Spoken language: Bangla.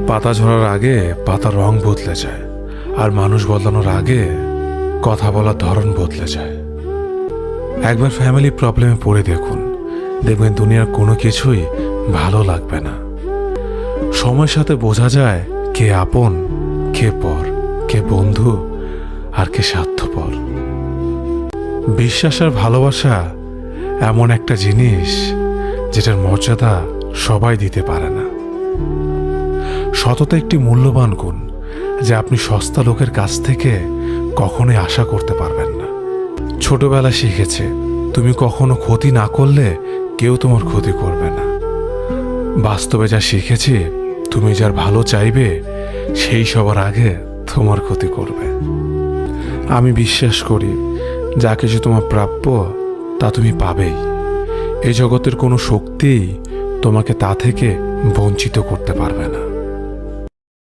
পাতা ঝরার আগে পাতার রং বদলে যায়, আর মানুষ বদলানোর আগে কথা বলার ধরন বদলে যায়। একবার ফ্যামিলি প্রবলেমে পড়ে দেখুন, দেখবেন দুনিয়ার কোনো কিছুই ভালো লাগবে না। সময়ের সাথে বোঝা যায় কে আপন, কে পর, কে বন্ধু আর কে স্বার্থপর। বিশ্বাস আর ভালোবাসা এমন একটা জিনিস যেটার মর্যাদা সবাই দিতে পারে না। সততা একটি মূল্যবান গুণ যা আপনি সস্তা লোকের কাছ থেকে কখনোই আশা করতে পারবেন না। ছোটবেলা শিখেছে তুমি কখনো ক্ষতি না করলে কেউ তোমার ক্ষতি করবে না। বাস্তবে যা শিখেছি তুমি যার ভালো চাইবে সেই সবার আগে তোমার ক্ষতি করবে। আমি বিশ্বাস করি যা কিছু তোমার প্রাপ্য তা তুমি পাবেই। এই জগতের কোনো শক্তিই তোমাকে তা থেকে বঞ্চিত করতে পারবে না।